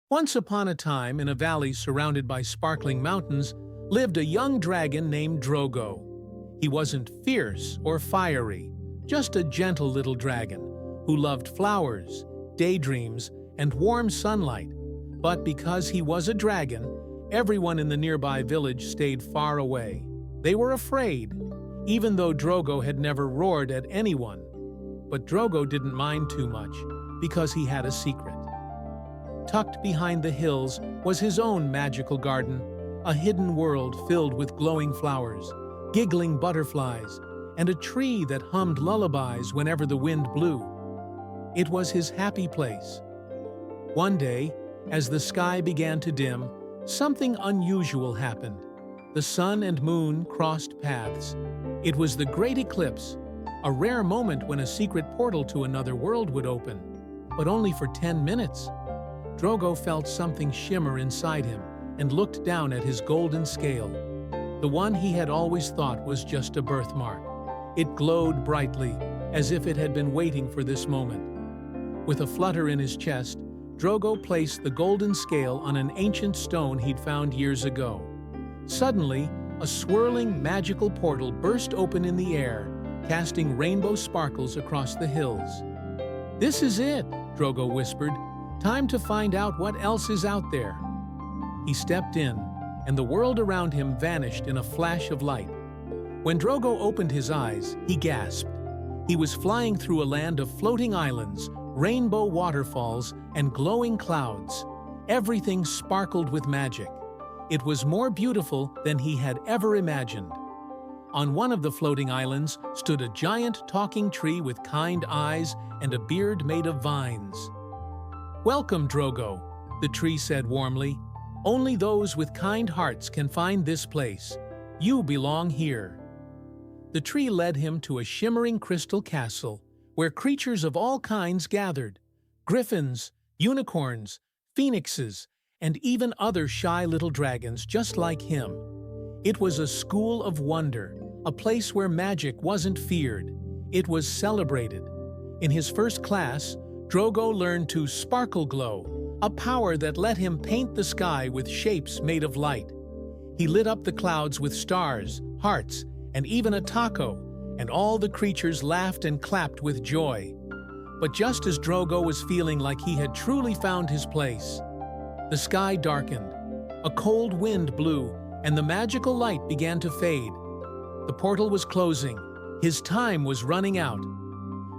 Once upon a time, in a valley surrounded by sparkling mountains, lived a young dragon named Drogo. He wasn't fierce or fiery, just a gentle little dragon who loved flowers, daydreams, and warm sunlight. But because he was a dragon, everyone in the nearby village stayed far away. They were afraid, even though Drogo had never roared at anyone. But Drogo didn't mind too much, because he had a secret. Tucked behind the hills was his own magical garden, a hidden world filled with glowing flowers, giggling butterflies, and a tree that hummed lullabies whenever the wind blew. It was his happy place. One day, as the sky began to dim, something unusual happened. The sun and moon crossed paths. It was the great eclipse, a rare moment when a secret portal to another world would open, but only for 10 minutes. Drogo felt something shimmer inside him and looked down at his golden scale. The one he had always thought was just a birthmark. It glowed brightly, as if it had been waiting for this moment. With a flutter in his chest, Drogo placed the golden scale on an ancient stone he'd found years ago. Suddenly, a swirling, magical portal burst open in the air, casting rainbow sparkles across the hills. "This is it," Drogo whispered. "Time to find out what else is out there." He stepped in, and the world around him vanished in a flash of light. When Drogo opened his eyes, he gasped. He was flying through a land of floating islands, rainbow waterfalls, and glowing clouds. Everything sparkled with magic. It was more beautiful than he had ever imagined. On one of the floating islands stood a giant talking tree with kind eyes and a beard made of vines. "Welcome, Drogo," the tree said warmly. "Only those with kind hearts can find this place. You belong here." The tree led him to a shimmering crystal castle, where creatures of all kinds gathered: griffins, unicorns, phoenixes, and even other shy little dragons just like him. It was a school of wonder, a place where magic wasn't feared. It was celebrated. In his first class, Drogo learned to sparkle glow, a power that let him paint the sky with shapes made of light. He lit up the clouds with stars, hearts, and even a taco, and all the creatures laughed and clapped with joy. But just as Drogo was feeling like he had truly found his place, the sky darkened, a cold wind blew, and the magical light began to fade. The portal was closing. His time was running out.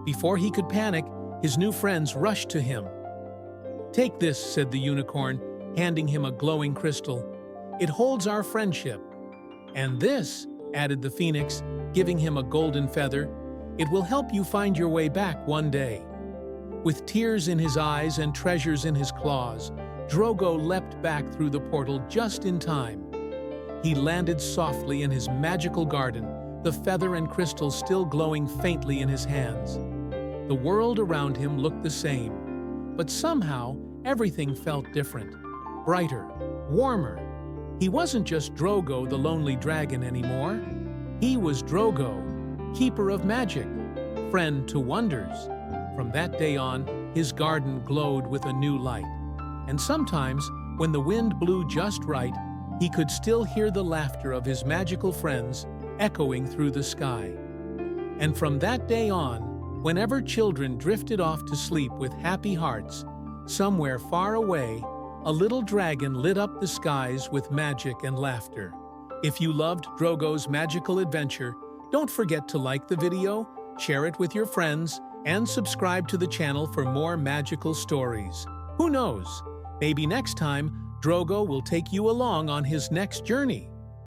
Before he could panic, his new friends rushed to him. "Take this," said the unicorn, handing him a glowing crystal. "It holds our friendship." "And this," added the phoenix, giving him a golden feather, "it will help you find your way back one day." With tears in his eyes and treasures in his claws, Drogo leapt back through the portal just in time. He landed softly in his magical garden, the feather and crystal still glowing faintly in his hands. The world around him looked the same, but somehow everything felt different, brighter, warmer. He wasn't just Drogo the lonely dragon anymore. He was Drogo, keeper of magic, friend to wonders. From that day on, his garden glowed with a new light. And sometimes, when the wind blew just right, he could still hear the laughter of his magical friends echoing through the sky. And from that day on, whenever children drifted off to sleep with happy hearts, somewhere far away, a little dragon lit up the skies with magic and laughter. If you loved Drogo's magical adventure, don't forget to like the video, share it with your friends, and subscribe to the channel for more magical stories. Who knows? Maybe next time, Drogo will take you along on his next journey.